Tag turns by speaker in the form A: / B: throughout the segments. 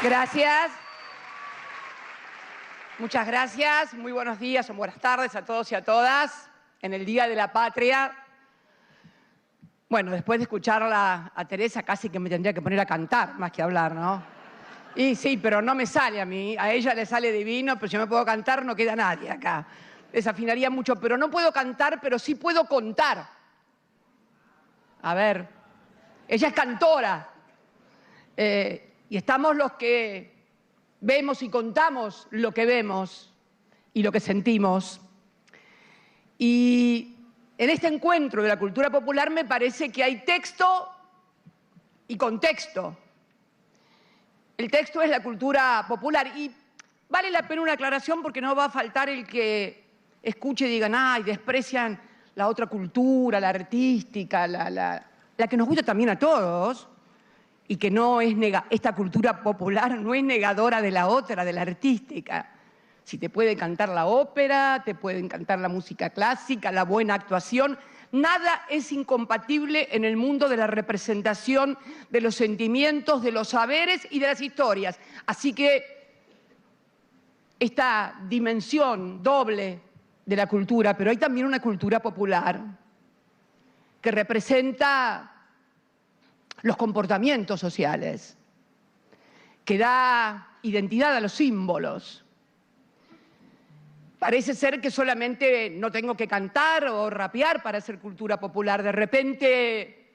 A: Gracias. Muchas gracias. Muy buenos días o buenas tardes a todos y a todas en el Día de la Patria. Bueno, después de escucharla a Teresa casi que me tendría que poner a cantar más que a hablar, ¿no? Y sí, pero no me sale a mí. A ella le sale divino, pero si yo me puedo cantar no queda nadie acá. Desafinaría mucho, pero no puedo cantar, pero sí puedo contar. A ver, ella es cantora. Y estamos los que vemos y contamos lo que vemos y lo que sentimos. Y en este encuentro de la cultura popular me parece que hay texto y contexto. El texto es la cultura popular y vale la pena una aclaración porque no va a faltar el que escuche y digan, ay, desprecian la otra cultura, la artística, la que nos gusta también a todos y que no es esta cultura popular no es negadora de la otra, de la artística. Si te puede cantar la ópera, te puede cantar la música clásica, la buena actuación, nada es incompatible en el mundo de la representación de los sentimientos, de los saberes y de las historias. Así que esta dimensión doble de la cultura, pero hay también una cultura popular que representa los comportamientos sociales, que da identidad a los símbolos. Parece ser que solamente no tengo que cantar o rapear para hacer cultura popular. De repente,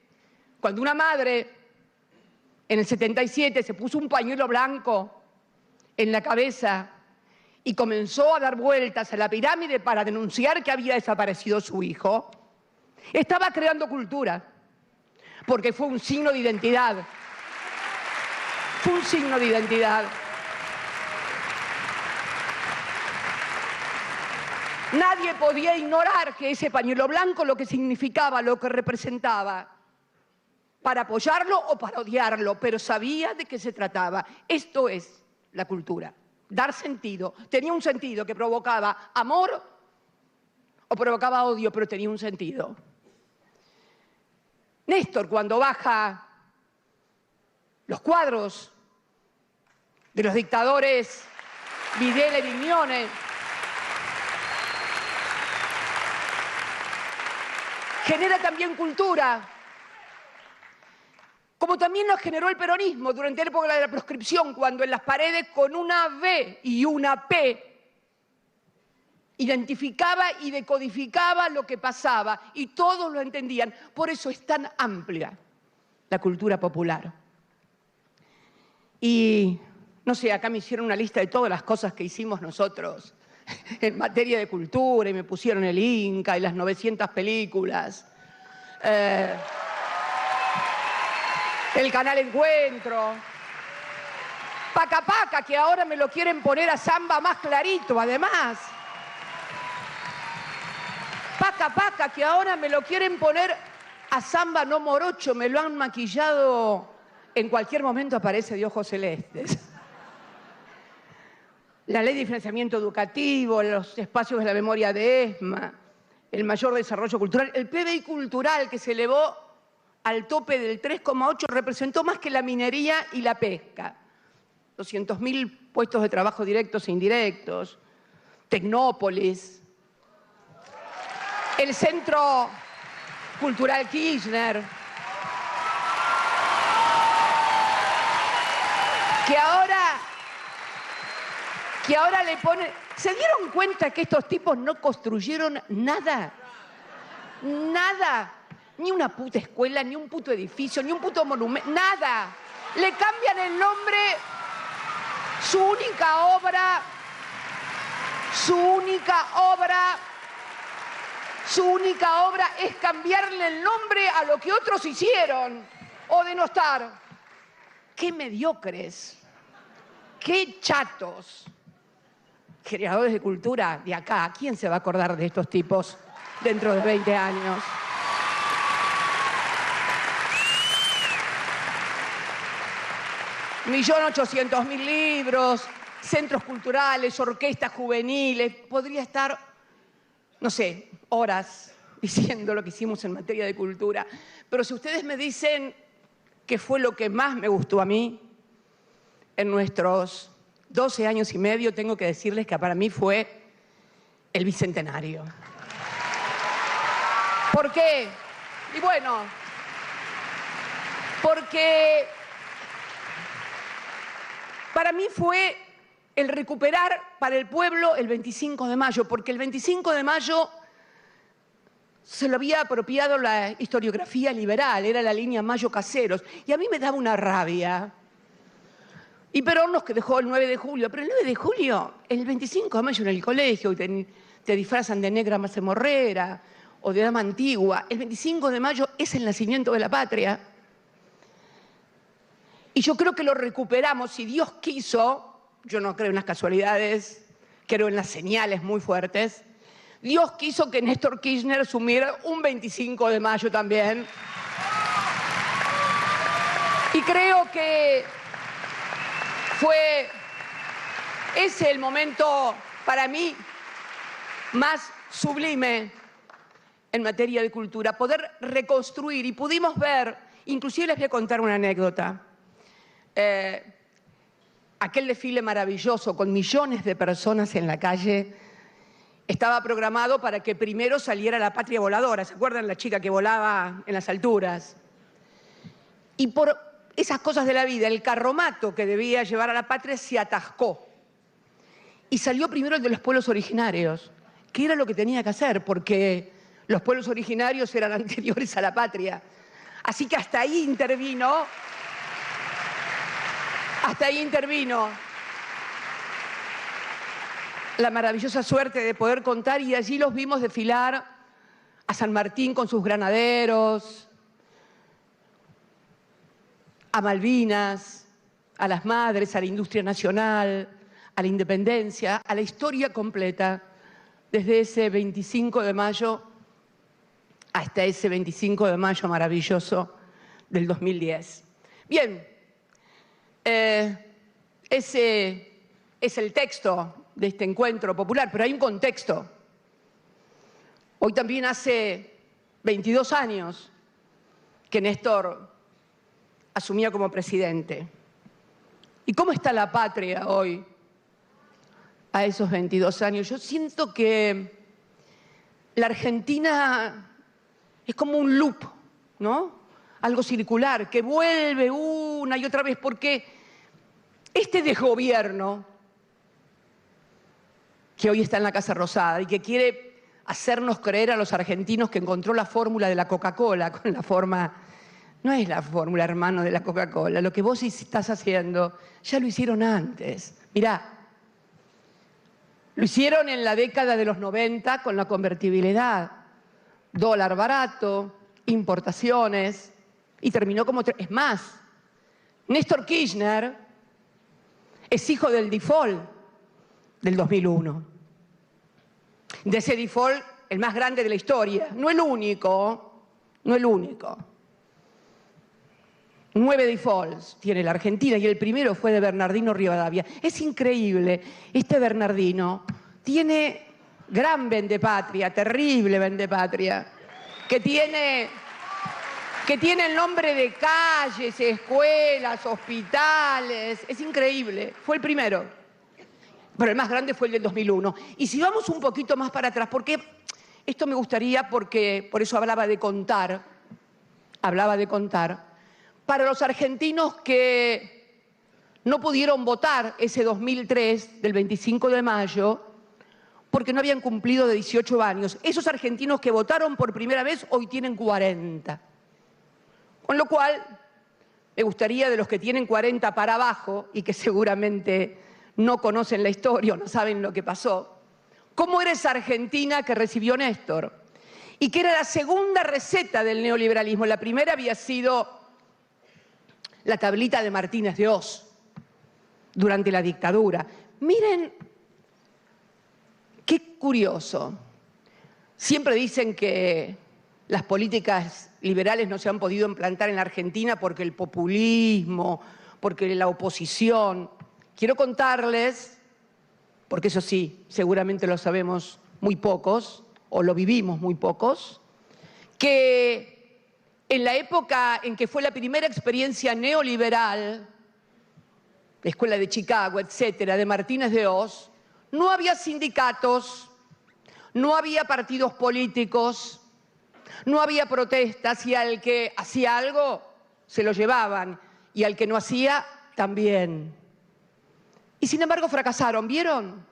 A: cuando una madre en el 77 se puso un pañuelo blanco en la cabeza y comenzó a dar vueltas a la pirámide para denunciar que había desaparecido su hijo, estaba creando cultura, porque fue un signo de identidad. Fue un signo de identidad. Nadie podía ignorar que ese pañuelo blanco lo que significaba, lo que representaba, para apoyarlo o para odiarlo, pero sabía de qué se trataba. Esto es la cultura, dar sentido. Tenía un sentido que provocaba amor o provocaba odio, pero tenía un sentido. Néstor, cuando baja los cuadros de los dictadores Videla y Vignone, genera también cultura, como también nos generó el peronismo durante la época de la proscripción, cuando en las paredes con una B y una P identificaba y decodificaba lo que pasaba y todos lo entendían. Por eso es tan amplia la cultura popular. Y, no sé, acá me hicieron una lista de todas las cosas que hicimos nosotros en materia de cultura y me pusieron el Inca y las 900 películas, el Canal Encuentro, Paca Paca, que ahora me lo quieren poner a samba más clarito, además. Paca Paca, que ahora me lo quieren poner a samba no morocho, me lo han maquillado, en cualquier momento aparece de ojos celestes. La ley de financiamiento educativo, los espacios de la memoria de ESMA, el mayor desarrollo cultural, el PBI cultural que se elevó al tope del 3,8 representó más que la minería y la pesca. 200.000 puestos de trabajo directos e indirectos, Tecnópolis, el Centro Cultural Kirchner, que ahora le ponen... ¿Se dieron cuenta que estos tipos no construyeron nada? Nada. Ni una puta escuela, ni un puto edificio, ni un puto monumento, nada. Le cambian el nombre, su única obra es cambiarle el nombre a lo que otros hicieron o denostar. ¡Qué mediocres! ¡Qué chatos! Creadores de cultura de acá, ¿quién se va a acordar de estos tipos dentro de 20 años? $1.800.000 libros, centros culturales, orquestas juveniles. Podría estar, no sé, horas diciendo lo que hicimos en materia de cultura. Pero si ustedes me dicen qué fue lo que más me gustó a mí, en nuestros 12 años y medio, tengo que decirles que para mí fue el Bicentenario. ¿Por qué? Y bueno, porque para mí fue el recuperar para el pueblo el 25 de mayo, porque el 25 de mayo se lo había apropiado la historiografía liberal, era la línea Mayo Caseros, y a mí me daba una rabia. Y Perón nos dejó el 9 de julio, pero el 9 de julio, el 25 de mayo en el colegio, te disfrazan de negra mazamorrera o de dama antigua. El 25 de mayo es el nacimiento de la patria. Y yo creo que lo recuperamos, si Dios quiso, yo no creo en las casualidades, creo en las señales muy fuertes. Dios quiso que Néstor Kirchner asumiera un 25 de mayo también. Y creo que fue ese el momento para mí más sublime en materia de cultura, poder reconstruir, y pudimos ver, inclusive les voy a contar una anécdota, aquel desfile maravilloso con millones de personas en la calle estaba programado para que primero saliera la patria voladora. ¿Se acuerdan la chica que volaba en las alturas? Y por esas cosas de la vida, el carromato que debía llevar a la patria se atascó. Y salió primero el de los pueblos originarios, que era lo que tenía que hacer, porque los pueblos originarios eran anteriores a la patria. Así que hasta ahí intervino la maravillosa suerte de poder contar, y allí los vimos desfilar a San Martín con sus granaderos, a Malvinas, a las madres, a la industria nacional, a la independencia, a la historia completa, desde ese 25 de mayo hasta ese 25 de mayo maravilloso del 2010. Bien, ese es el texto de este encuentro popular, pero hay un contexto. Hoy también hace 22 años que Néstor asumía como presidente. ¿Y cómo está la patria hoy a esos 22 años? Yo siento que la Argentina es como un loop, ¿no? Algo circular, que vuelve una y otra vez, porque este desgobierno que hoy está en la Casa Rosada y que quiere hacernos creer a los argentinos que encontró la fórmula de la Coca-Cola, con la forma, no es la fórmula, hermano, de la Coca-Cola. Lo que vos estás haciendo, ya lo hicieron antes. Mirá, lo hicieron en la década de los 90 con la convertibilidad, dólar barato, importaciones, y terminó como... Es más, Néstor Kirchner es hijo del default del 2001. De ese default, el más grande de la historia. No el único, no el único. 9 defaults tiene la Argentina y el primero fue de Bernardino Rivadavia. Es increíble, este Bernardino tiene gran vendepatria, terrible vendepatria, que tiene el nombre de calles, escuelas, hospitales. Es increíble, fue el primero. Pero el más grande fue el del 2001. Y si vamos un poquito más para atrás, porque esto me gustaría, porque por eso hablaba de contar, para los argentinos que no pudieron votar ese 2003 del 25 de mayo, porque no habían cumplido de 18 años. Esos argentinos que votaron por primera vez hoy tienen 40. Con lo cual, me gustaría de los que tienen 40 para abajo y que seguramente no conocen la historia o no saben lo que pasó, ¿cómo era esa Argentina que recibió Néstor? Y que era la segunda receta del neoliberalismo. La primera había sido la tablita de Martínez de Oz durante la dictadura. Miren, qué curioso. Siempre dicen que las políticas liberales no se han podido implantar en la Argentina porque el populismo, porque la oposición. Quiero contarles, porque eso sí, seguramente lo sabemos muy pocos, o lo vivimos muy pocos, que en la época en que fue la primera experiencia neoliberal, la Escuela de Chicago, etcétera, de Martínez de Oz, no había sindicatos, no había partidos políticos, no había protestas, y al que hacía algo se lo llevaban y al que no hacía también. Y sin embargo fracasaron, ¿vieron?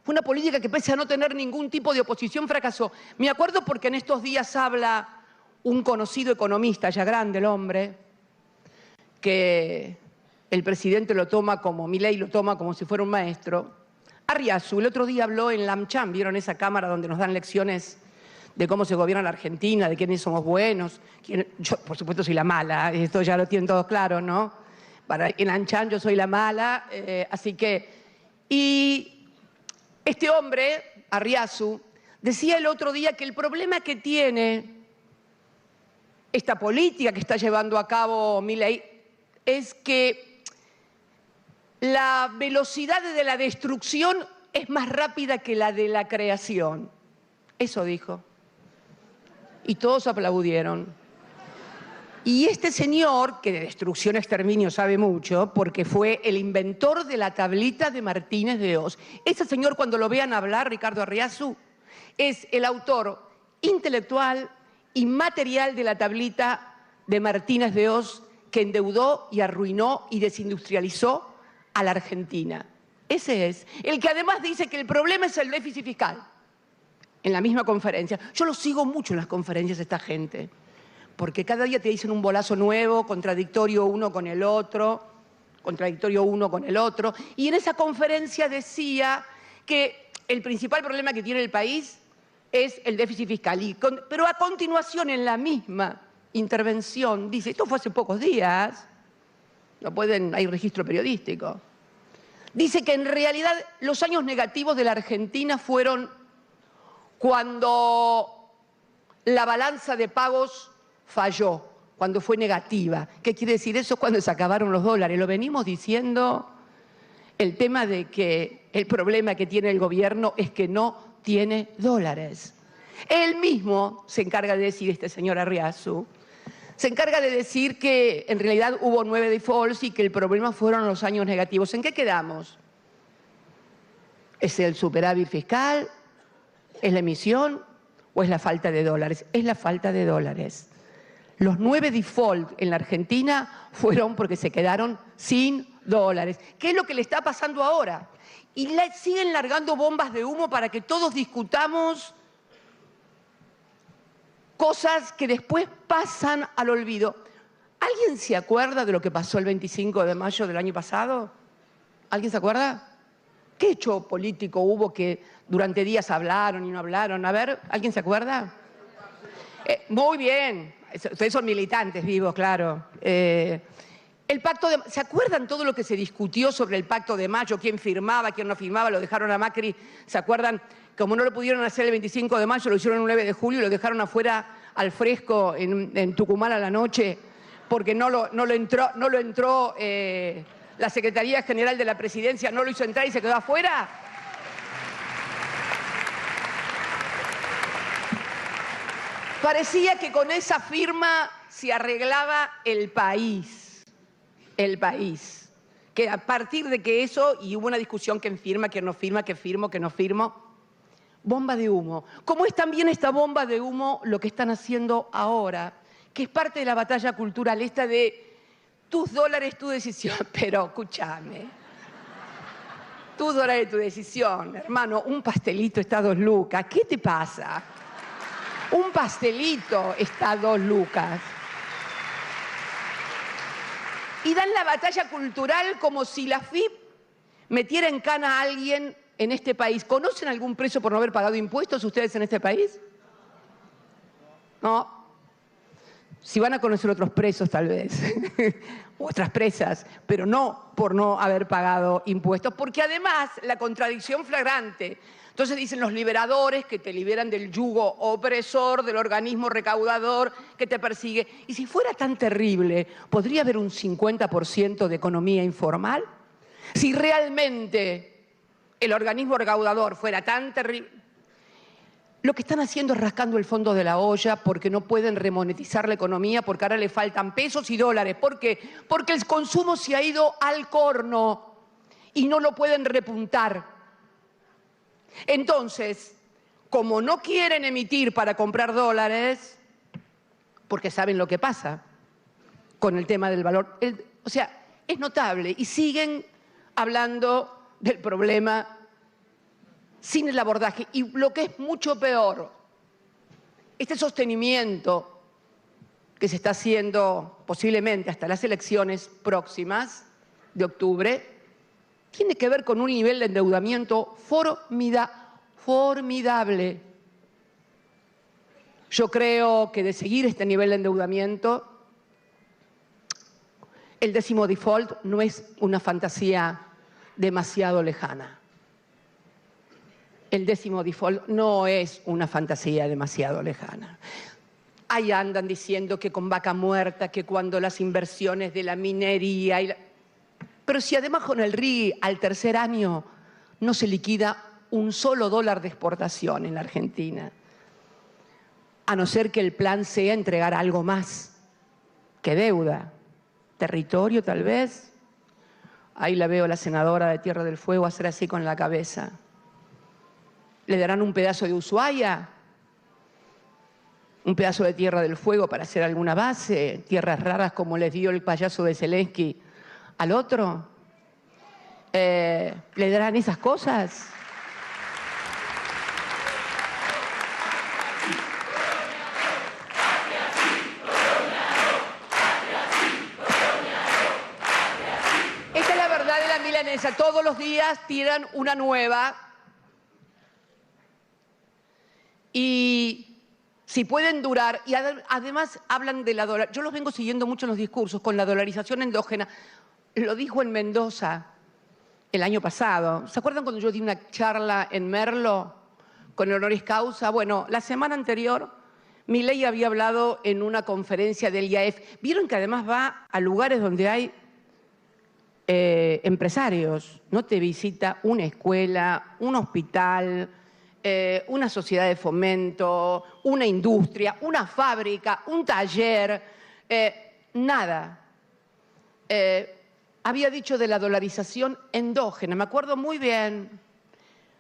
A: Fue una política que, pese a no tener ningún tipo de oposición, fracasó. Me acuerdo porque en estos días habla un conocido economista, ya grande el hombre, que el presidente lo toma como, Milei lo toma como si fuera un maestro. Arriazu, el otro día habló en la AmCham, ¿vieron esa cámara donde nos dan lecciones de cómo se gobierna la Argentina, de quiénes somos buenos? Yo, por supuesto, soy la mala, esto ya lo tienen todos claro, ¿no? En AmCham yo soy la mala, así que... Y este hombre, Arriazu, decía el otro día que el problema que tiene esta política que está llevando a cabo Milei es que la velocidad de la destrucción es más rápida que la de la creación. Eso dijo. Y todos aplaudieron. Y este señor, que de destrucción exterminio sabe mucho, porque fue el inventor de la tablita de Martínez de Oz. Ese señor, cuando lo vean hablar, Ricardo Arriazu, es el autor intelectual y material de la tablita de Martínez de Oz, que endeudó y arruinó y desindustrializó a la Argentina. Ese es. El que además dice que el problema es el déficit fiscal. En la misma conferencia. Yo lo sigo mucho en las conferencias de esta gente, porque cada día te dicen un bolazo nuevo, contradictorio uno con el otro, y en esa conferencia decía que el principal problema que tiene el país es el déficit fiscal. Pero a continuación, en la misma intervención, dice, esto fue hace pocos días, hay registro periodístico, dice que en realidad los años negativos de la Argentina fueron cuando la balanza de pagos falló, cuando fue negativa. ¿Qué quiere decir eso? Cuando se acabaron los dólares. Lo venimos diciendo, el tema de que el problema que tiene el gobierno es que no tiene dólares. Él mismo se encarga de decir, este señor Arriazu, se encarga de decir que en realidad hubo 9 defaults y que el problema fueron los años negativos. ¿En qué quedamos? ¿Es el superávit fiscal? ¿Es la emisión o es la falta de dólares? Es la falta de dólares. Los 9 default en la Argentina fueron porque se quedaron sin dólares. ¿Qué es lo que le está pasando ahora? Y siguen largando bombas de humo para que todos discutamos cosas que después pasan al olvido. ¿Alguien se acuerda de lo que pasó el 25 de mayo del año pasado? ¿Alguien se acuerda? ¿Qué hecho político hubo que durante días hablaron y no hablaron? A ver, ¿alguien se acuerda? Muy bien, ustedes son militantes vivos, claro. El pacto de, ¿se acuerdan todo lo que se discutió sobre el pacto de mayo? ¿Quién firmaba, quién no firmaba? Lo dejaron a Macri. ¿Se acuerdan? Como no lo pudieron hacer el 25 de mayo, lo hicieron el 9 de julio y lo dejaron afuera al fresco en Tucumán a la noche, porque no lo entró la Secretaría General de la Presidencia, no lo hizo entrar y se quedó afuera. Parecía que con esa firma se arreglaba el país. El país. Que a partir de que eso, y hubo una discusión, quién firma, quién no firma, qué firmo, qué no firmo. Bomba de humo. ¿Cómo es también esta bomba de humo lo que están haciendo ahora? Que es parte de la batalla cultural, esta de tus dólares, tu decisión. Pero escúchame. Tus dólares, tu decisión. Hermano, un pastelito está a 2 lucas. ¿Qué te pasa? Un pastelito está a 2 lucas. Y dan la batalla cultural como si la FIP metiera en cana a alguien en este país. ¿Conocen algún preso por no haber pagado impuestos ustedes en este país? No. Si van a conocer otros presos tal vez, otras presas, pero no por no haber pagado impuestos, porque además la contradicción flagrante. Entonces dicen los liberadores que te liberan del yugo opresor, del organismo recaudador que te persigue. Y si fuera tan terrible, ¿podría haber un 50% de economía informal? Si realmente el organismo recaudador fuera tan terrible. Lo que están haciendo es rascando el fondo de la olla porque no pueden remonetizar la economía, porque ahora le faltan pesos y dólares. ¿Por qué? Porque el consumo se ha ido al corno. y no lo pueden repuntar. Entonces, como no quieren emitir para comprar dólares, porque saben lo que pasa con el tema del valor, o sea, es notable, y siguen hablando del problema sin el abordaje. Y lo que es mucho peor, este sostenimiento que se está haciendo posiblemente hasta las elecciones próximas de octubre, tiene que ver con un nivel de endeudamiento formidable. Yo creo que de seguir este nivel de endeudamiento, el 10º default no es una fantasía demasiado lejana. El 10º default no es una fantasía demasiado lejana. Ahí andan diciendo que con vaca muerta, que cuando las inversiones de la minería... Pero si además con el RI al tercer año no se liquida un solo dólar de exportación en la Argentina, a no ser que el plan sea entregar algo más que deuda, territorio tal vez. Ahí la veo a la senadora de Tierra del Fuego hacer así con la cabeza. ¿Le darán un pedazo de Ushuaia? ¿Un pedazo de Tierra del Fuego para hacer alguna base? ¿Tierras raras como les dio el payaso de Zelensky al otro? ¿Le darán esas cosas? Esta es la verdad de la milanesa. Todos los días tiran una nueva. Y si pueden durar, y además hablan de la dolarización. Yo los vengo siguiendo mucho en los discursos con la dolarización endógena. Lo dijo en Mendoza el año pasado. ¿Se acuerdan cuando yo di una charla en Merlo con el honoris causa? Bueno, la semana anterior Milei había hablado en una conferencia del IAF. Vieron que además va a lugares donde hay empresarios. No te visita una escuela, un hospital, una sociedad de fomento, una industria, una fábrica, un taller, nada. Había dicho de la dolarización endógena, me acuerdo muy bien.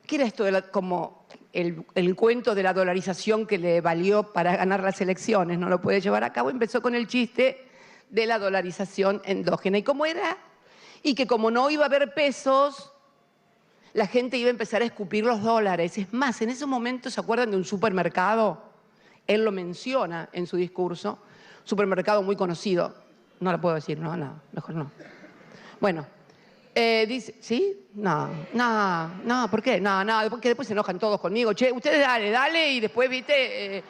A: ¿Qué era esto como el cuento de la dolarización que le valió para ganar las elecciones? No lo puede llevar a cabo. Empezó con el chiste de la dolarización endógena. ¿Y cómo era? Y que como no iba a haber pesos, la gente iba a empezar a escupir los dólares. Es más, en ese momento, ¿se acuerdan de un supermercado? Él lo menciona en su discurso. Supermercado muy conocido. No lo puedo decir, no, mejor no. Bueno, dice, ¿sí? No, ¿por qué? No, porque después se enojan todos conmigo. Che, ustedes dale, y después, viste,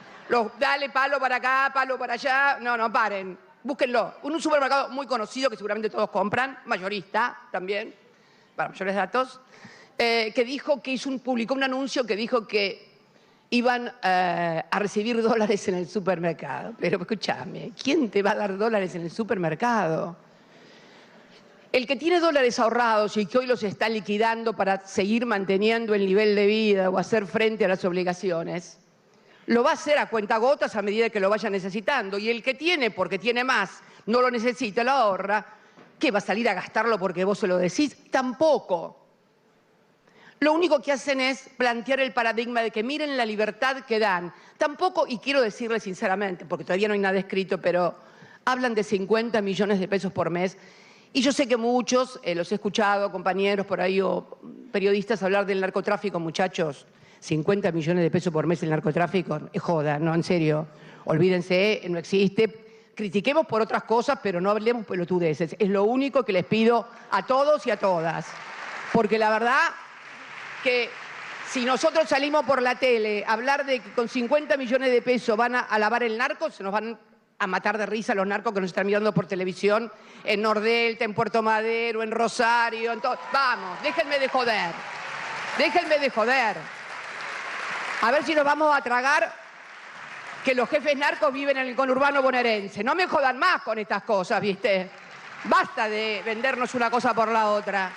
A: dale palo para acá, palo para allá. No, paren, búsquenlo. Un supermercado muy conocido que seguramente todos compran, mayorista también, para mayores datos. Que dijo que publicó un anuncio que dijo que iban a recibir dólares en el supermercado. Pero escúchame, ¿quién te va a dar dólares en el supermercado? El que tiene dólares ahorrados y que hoy los está liquidando para seguir manteniendo el nivel de vida o hacer frente a las obligaciones, lo va a hacer a cuentagotas a medida que lo vaya necesitando. Y el que tiene, porque tiene más, no lo necesita, lo ahorra, ¿qué va a salir a gastarlo porque vos se lo decís? Tampoco. Lo único que hacen es plantear el paradigma de que miren la libertad que dan. Tampoco, y quiero decirles sinceramente, porque todavía no hay nada escrito, pero hablan de 50 millones de pesos por mes. Y yo sé que muchos, los he escuchado, compañeros por ahí o periodistas hablar del narcotráfico, muchachos. 50 millones de pesos por mes el narcotráfico, es joda, no, en serio. Olvídense, no existe. Critiquemos por otras cosas, pero no hablemos pelotudeces. Es lo único que les pido a todos y a todas. Porque la verdad que si nosotros salimos por la tele a hablar de que con 50 millones de pesos van a lavar el narco, se nos van a matar de risa los narcos que nos están mirando por televisión en Nordelta, en Puerto Madero, en Rosario, en todo. Vamos, déjenme de joder. Déjenme de joder. A ver si nos vamos a tragar que los jefes narcos viven en el conurbano bonaerense. No me jodan más con estas cosas, ¿viste? Basta de vendernos una cosa por la otra.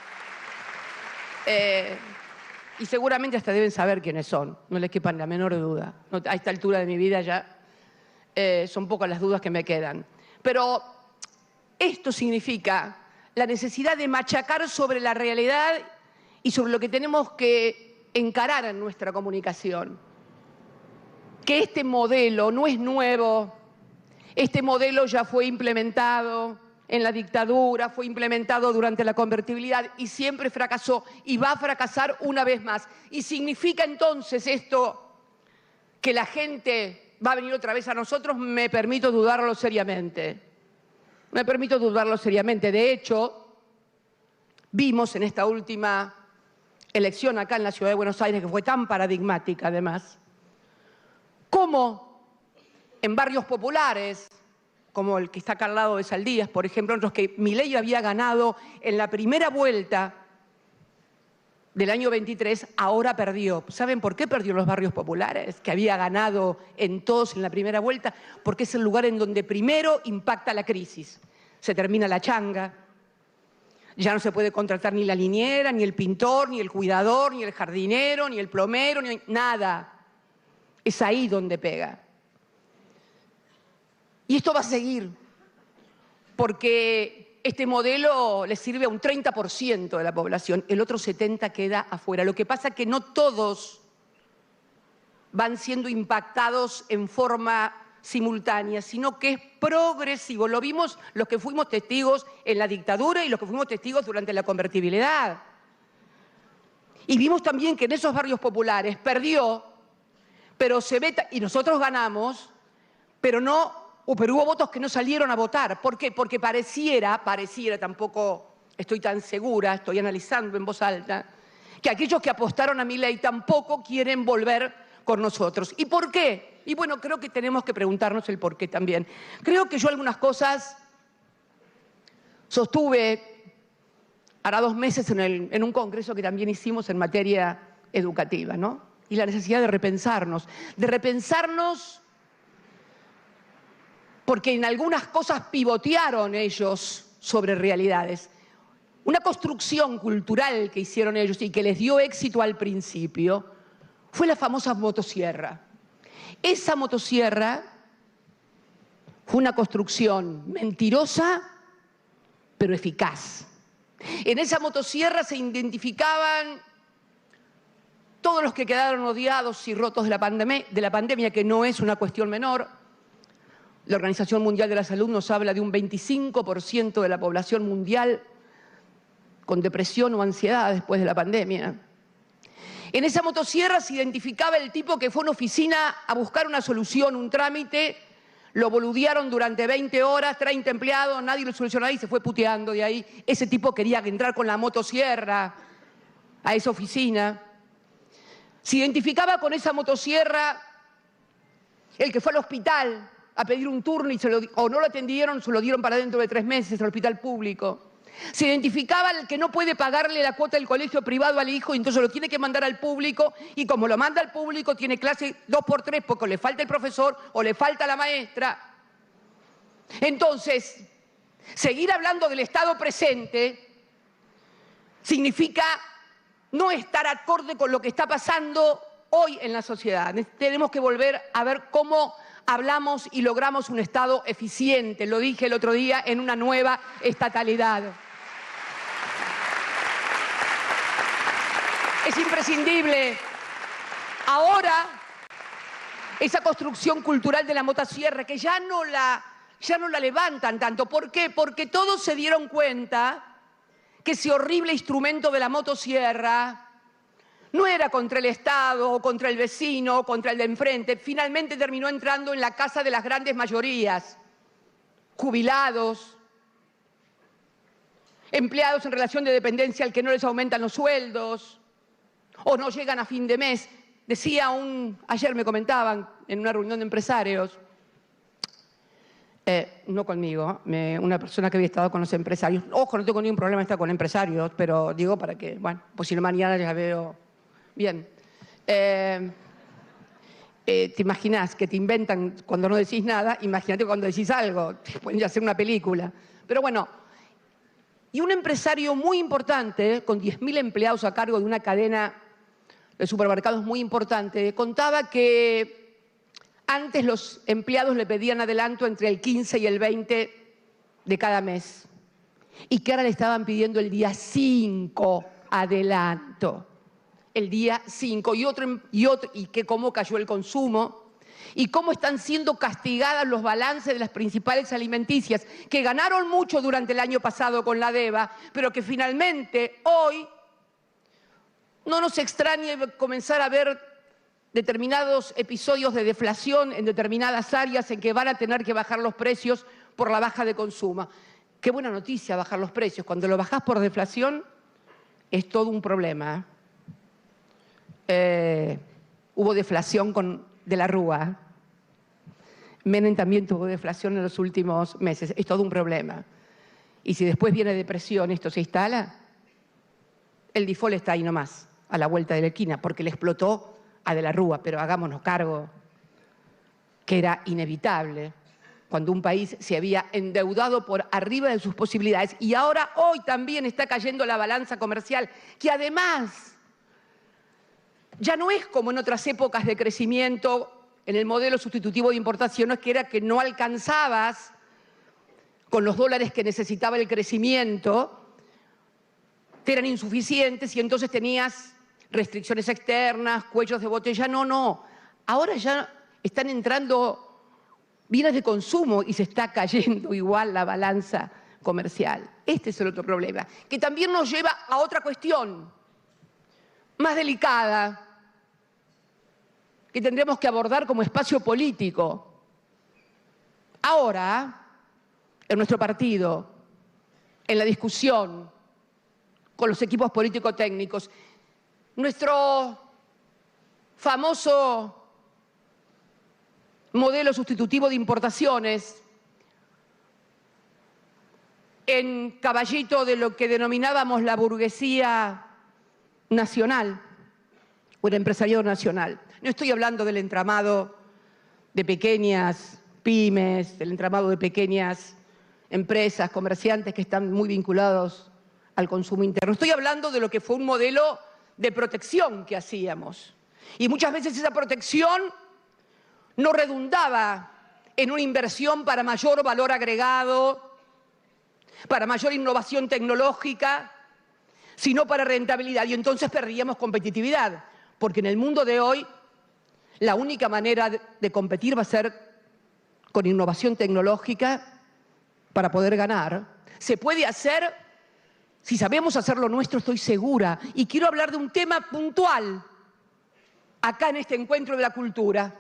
A: Y seguramente hasta deben saber quiénes son, no les quepan la menor duda. No, a esta altura de mi vida ya son pocas las dudas que me quedan. Pero esto significa la necesidad de machacar sobre la realidad y sobre lo que tenemos que encarar en nuestra comunicación. Que este modelo no es nuevo, este modelo ya fue implementado en la dictadura, fue implementado durante la convertibilidad y siempre fracasó y va a fracasar una vez más. Y significa entonces esto que la gente va a venir otra vez a nosotros, me permito dudarlo seriamente. Me permito dudarlo seriamente. De hecho, vimos en esta última elección acá en la Ciudad de Buenos Aires, que fue tan paradigmática además, cómo en barrios populares, como el que está acá al lado de Saldías, por ejemplo, en los que Milei había ganado en la primera vuelta del año 23, ahora perdió. ¿Saben por qué perdió en los barrios populares? Que había ganado en todos en la primera vuelta, porque es el lugar en donde primero impacta la crisis. Se termina la changa, ya no se puede contratar ni la niñera, ni el pintor, ni el cuidador, ni el jardinero, ni el plomero, ni nada. Es ahí donde pega. Y esto va a seguir, porque este modelo le sirve a un 30% de la población, el otro 70% queda afuera. Lo que pasa es que no todos van siendo impactados en forma simultánea, sino que es progresivo. Lo vimos los que fuimos testigos en la dictadura y los que fuimos testigos durante la convertibilidad. Y vimos también que en esos barrios populares perdió, pero se ve, y nosotros ganamos, pero hubo votos que no salieron a votar. ¿Por qué? Porque pareciera, tampoco estoy tan segura, estoy analizando en voz alta, que aquellos que apostaron a Milei tampoco quieren volver con nosotros. ¿Y por qué? Y bueno, creo que tenemos que preguntarnos el por qué también. Creo que yo algunas cosas sostuve hará 2 meses en un congreso que también hicimos en materia educativa, ¿no? Y la necesidad de repensarnos porque en algunas cosas pivotearon ellos sobre realidades. Una construcción cultural que hicieron ellos y que les dio éxito al principio fue la famosa motosierra. Esa motosierra fue una construcción mentirosa, pero eficaz. En esa motosierra se identificaban todos los que quedaron odiados y rotos de la pandemia, que no es una cuestión menor. La Organización Mundial de la Salud nos habla de un 25% de la población mundial con depresión o ansiedad después de la pandemia. En esa motosierra se identificaba el tipo que fue a una oficina a buscar una solución, un trámite, lo boludearon durante 20 horas, 30 empleados, nadie lo solucionó y se fue puteando de ahí. Ese tipo quería entrar con la motosierra a esa oficina. Se identificaba con esa motosierra el que fue al hospital a pedir un turno o no lo atendieron, se lo dieron para dentro de 3 meses al hospital público. Se identificaba el que no puede pagarle la cuota del colegio privado al hijo y entonces lo tiene que mandar al público y como lo manda al público tiene clase 2x3 porque le falta el profesor o le falta la maestra. Entonces, seguir hablando del Estado presente significa no estar acorde con lo que está pasando hoy en la sociedad. Tenemos que volver a ver cómo hablamos y logramos un Estado eficiente. Lo dije el otro día en una nueva estatalidad. Es imprescindible ahora esa construcción cultural de la motosierra, que ya no la levantan tanto. ¿Por qué? Porque todos se dieron cuenta que ese horrible instrumento de la motosierra no era contra el Estado, o contra el vecino, o contra el de enfrente. Finalmente terminó entrando en la casa de las grandes mayorías. Jubilados, empleados en relación de dependencia al que no les aumentan los sueldos, o no llegan a fin de mes. Decía ayer me comentaban en una reunión de empresarios, no conmigo, una persona que había estado con los empresarios. Ojo, no tengo ningún problema estar con empresarios, pero digo para que, bueno, pues si no mañana ya veo. Bien. Te imaginas que te inventan cuando no decís nada, imagínate cuando decís algo, te pueden ya hacer una película. Pero bueno, y un empresario muy importante, con 10.000 empleados a cargo de una cadena de supermercados muy importante, contaba que antes los empleados le pedían adelanto entre el 15 y el 20 de cada mes. y que ahora le estaban pidiendo el día 5 adelanto. El día 5 y que cómo cayó el consumo y cómo están siendo castigadas los balances de las principales alimenticias que ganaron mucho durante el año pasado con la DEVA, pero que finalmente hoy no nos extrañe comenzar a ver determinados episodios de deflación en determinadas áreas en que van a tener que bajar los precios por la baja de consumo. Qué buena noticia bajar los precios. Cuando lo bajás por deflación es todo un problema. Hubo deflación de la Rúa. Menem también tuvo deflación en los últimos meses. Es todo un problema. Y si después viene depresión, esto se instala, el default está ahí nomás, a la vuelta de la esquina, porque le explotó a De la Rúa. Pero hagámonos cargo que era inevitable cuando un país se había endeudado por arriba de sus posibilidades. Y ahora, hoy también está cayendo la balanza comercial, que además ya no es como en otras épocas de crecimiento, en el modelo sustitutivo de importación, que era que no alcanzabas con los dólares que necesitaba el crecimiento, te eran insuficientes y entonces tenías restricciones externas, cuellos de botella. No. Ahora ya están entrando bienes de consumo y se está cayendo igual la balanza comercial. Este es el otro problema, que también nos lleva a otra cuestión más delicada, que tendremos que abordar como espacio político. Ahora, en nuestro partido, en la discusión con los equipos político-técnicos, nuestro famoso modelo sustitutivo de importaciones, en caballito de lo que denominábamos la burguesía nacional o el empresariado nacional. No estoy hablando del entramado de pequeñas pymes, del entramado de pequeñas empresas, comerciantes que están muy vinculados al consumo interno. Estoy hablando de lo que fue un modelo de protección que hacíamos. Y muchas veces esa protección no redundaba en una inversión para mayor valor agregado, para mayor innovación tecnológica, sino para rentabilidad. Y entonces perdíamos competitividad, porque en el mundo de hoy la única manera de competir va a ser con innovación tecnológica para poder ganar. Se puede hacer si sabemos hacer lo nuestro, estoy segura. Y quiero hablar de un tema puntual acá en este encuentro de la cultura.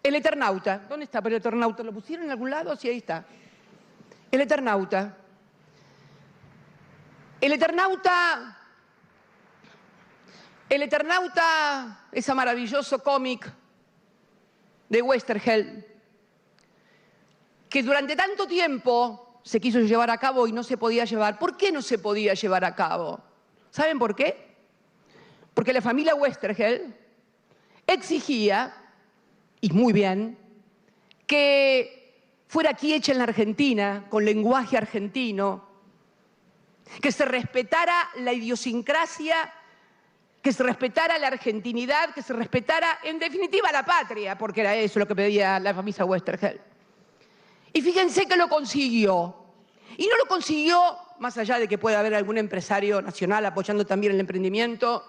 A: El Eternauta. ¿Dónde está el Eternauta? ¿Lo pusieron en algún lado? Sí, ahí está. El Eternauta. El Eternauta, ese maravilloso cómic de Westergel, que durante tanto tiempo se quiso llevar a cabo y no se podía llevar. ¿Por qué no se podía llevar a cabo? ¿Saben por qué? Porque la familia Westergel exigía, y muy bien, que fuera aquí hecha en la Argentina, con lenguaje argentino, que se respetara la idiosincrasia, que se respetara la argentinidad, que se respetara, en definitiva, la patria, porque era eso lo que pedía la familia Westergel. Y fíjense que lo consiguió. Y no lo consiguió, más allá de que pueda haber algún empresario nacional apoyando también el emprendimiento,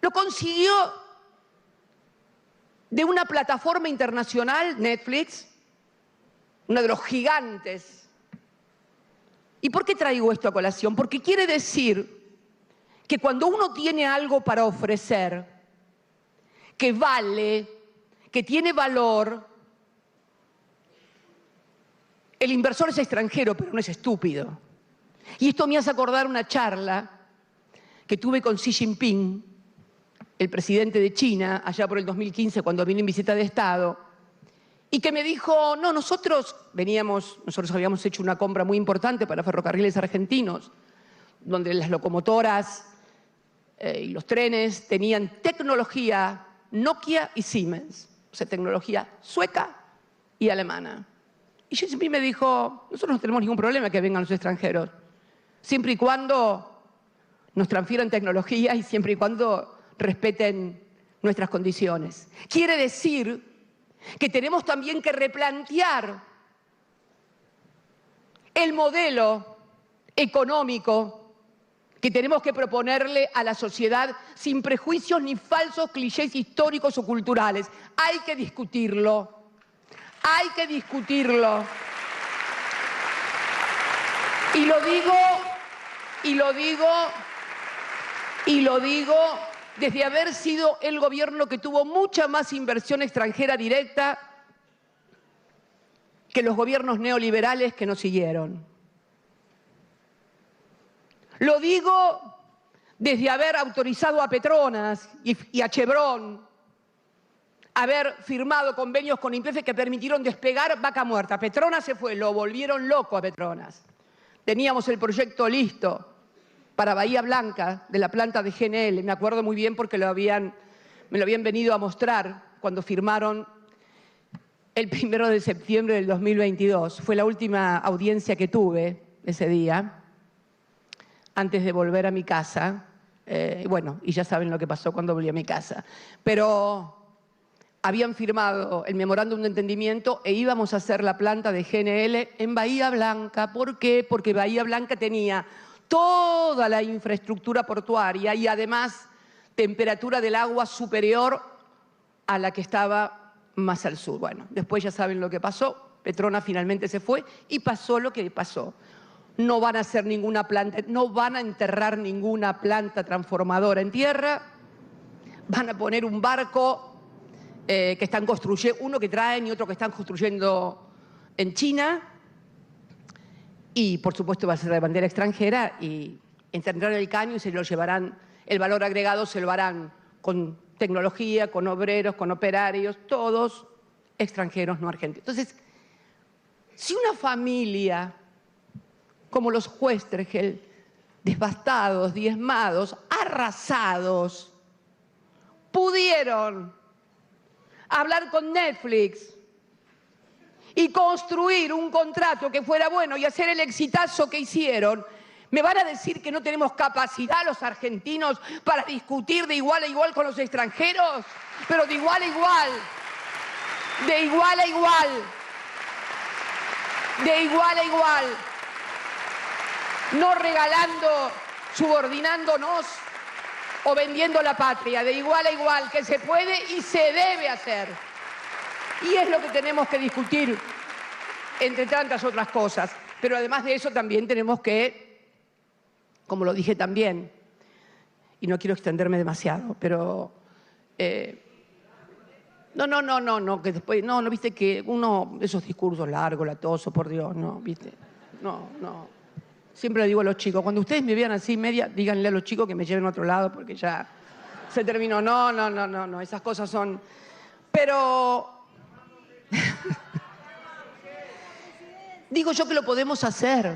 A: lo consiguió de una plataforma internacional, Netflix, uno de los gigantes. ¿Y por qué traigo esto a colación? Porque quiere decir que cuando uno tiene algo para ofrecer, que vale, que tiene valor, el inversor es extranjero, pero no es estúpido. Y esto me hace acordar una charla que tuve con Xi Jinping, el presidente de China, allá por el 2015, cuando vino en visita de Estado, y que me dijo, no, nosotros habíamos hecho una compra muy importante para ferrocarriles argentinos, donde las locomotoras y los trenes tenían tecnología Nokia y Siemens, o sea, tecnología sueca y alemana. Y Xi Jinping me dijo, nosotros no tenemos ningún problema que vengan los extranjeros, siempre y cuando nos transfieran tecnología y siempre y cuando respeten nuestras condiciones. Quiere decir que tenemos también que replantear el modelo económico que tenemos que proponerle a la sociedad sin prejuicios ni falsos clichés históricos o culturales. Hay que discutirlo. Hay que discutirlo. Y lo digo desde haber sido el gobierno que tuvo mucha más inversión extranjera directa que los gobiernos neoliberales que nos siguieron. Lo digo desde haber autorizado a Petronas y a Chevron, haber firmado convenios con YPF que permitieron despegar Vaca Muerta. Petronas se fue, lo volvieron loco a Petronas. Teníamos el proyecto listo para Bahía Blanca, de la planta de GNL. Me acuerdo muy bien porque me lo habían venido a mostrar cuando firmaron el 1 de septiembre del 2022. Fue la última audiencia que tuve ese día, antes de volver a mi casa. Bueno, y ya saben lo que pasó cuando volví a mi casa. Pero habían firmado el memorándum de entendimiento e íbamos a hacer la planta de GNL en Bahía Blanca. ¿Por qué? Porque Bahía Blanca tenía toda la infraestructura portuaria y además temperatura del agua superior a la que estaba más al sur. Bueno, después ya saben lo que pasó. Petronas finalmente se fue y pasó lo que pasó. No van a hacer ninguna planta, no van a enterrar ninguna planta transformadora en tierra. Van a poner un barco que están construyendo, uno que traen y otro que están construyendo en China. Y, por supuesto, va a ser de bandera extranjera y entenderán el caño y se lo llevarán, el valor agregado se lo harán con tecnología, con obreros, con operarios, todos extranjeros, no argentinos. Entonces, si una familia como los Huestergel, devastados, diezmados, arrasados, pudieron hablar con Netflix y construir un contrato que fuera bueno y hacer el exitazo que hicieron, ¿me van a decir que no tenemos capacidad los argentinos para discutir de igual a igual con los extranjeros? Pero de igual a igual, de igual a igual, de igual a igual, no regalando, subordinándonos o vendiendo la patria, de igual a igual, que se puede y se debe hacer. Y es lo que tenemos que discutir, entre tantas otras cosas. Pero además de eso también tenemos que, como lo dije también, y no quiero extenderme demasiado, pero... No, que después... No, viste que uno, esos discursos largos, latosos, por Dios, no, viste. No. Siempre le digo a los chicos, cuando ustedes me vean así media, díganle a los chicos que me lleven a otro lado porque ya se terminó. No, esas cosas son... Pero... Digo yo que lo podemos hacer,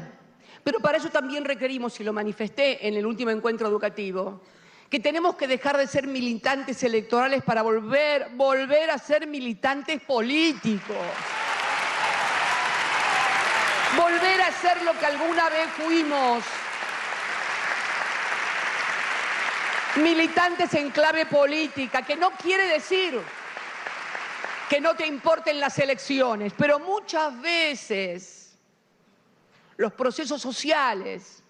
A: pero para eso también requerimos, y lo manifesté en el último encuentro educativo, que tenemos que dejar de ser militantes electorales para volver a ser militantes políticos. Volver a ser lo que alguna vez fuimos. Militantes en clave política, que no quiere decir que no te importen las elecciones, pero muchas veces los procesos sociales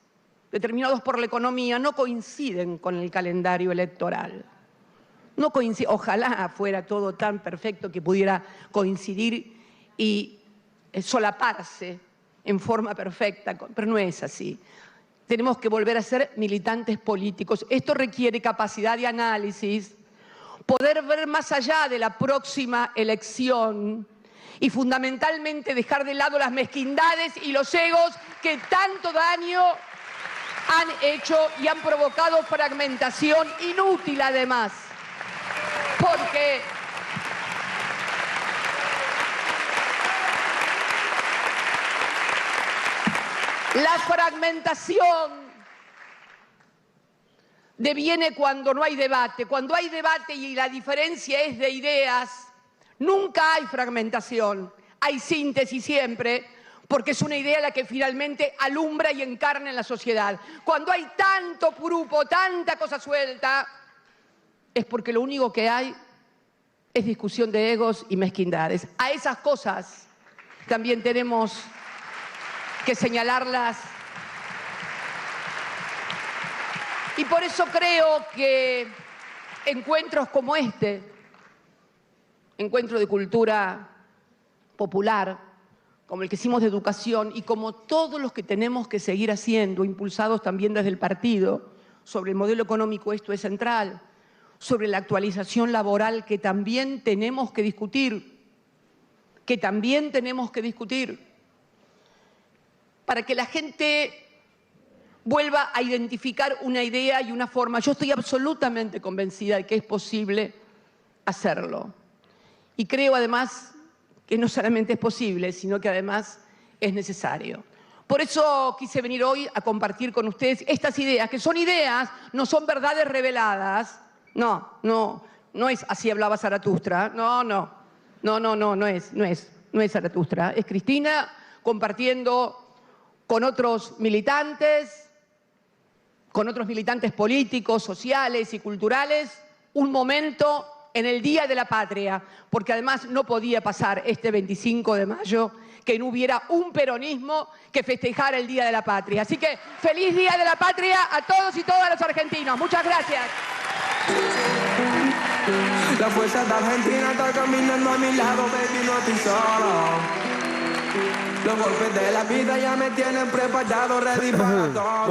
A: determinados por la economía no coinciden con el calendario electoral. No coincide, ojalá fuera todo tan perfecto que pudiera coincidir y solaparse en forma perfecta, pero no es así. Tenemos que volver a ser militantes políticos. Esto requiere capacidad de análisis, poder ver más allá de la próxima elección y fundamentalmente dejar de lado las mezquindades y los egos que tanto daño han hecho y han provocado fragmentación inútil además. Porque la fragmentación deviene cuando no hay debate. Cuando hay debate y la diferencia es de ideas, nunca hay fragmentación. Hay síntesis siempre, porque es una idea la que finalmente alumbra y encarna en la sociedad. Cuando hay tanto grupo, tanta cosa suelta, es porque lo único que hay es discusión de egos y mezquindades. A esas cosas también tenemos que señalarlas Y por eso creo que encuentros como este, encuentro de cultura popular, como el que hicimos de educación y como todos los que tenemos que seguir haciendo, impulsados también desde el partido, sobre el modelo económico, esto es central, sobre la actualización laboral que también tenemos que discutir, para que la gente vuelva a identificar una idea y una forma. Yo estoy absolutamente convencida de que es posible hacerlo. Y creo además que no solamente es posible, sino que además es necesario. Por eso quise venir hoy a compartir con ustedes estas ideas, que son ideas, no son verdades reveladas. No es así hablaba Zaratustra. No es Zaratustra. Es Cristina compartiendo con otros militantes políticos, sociales y culturales, un momento en el Día de la Patria, porque además no podía pasar este 25 de mayo que no hubiera un peronismo que festejara el Día de la Patria. Así que feliz Día de la Patria a todos y todas los argentinos. Muchas gracias.
B: La fuerza de Argentina está caminando a mi lado, baby, no estoy solo. Los golpes de la vida ya me tienen preparado, ready para todo.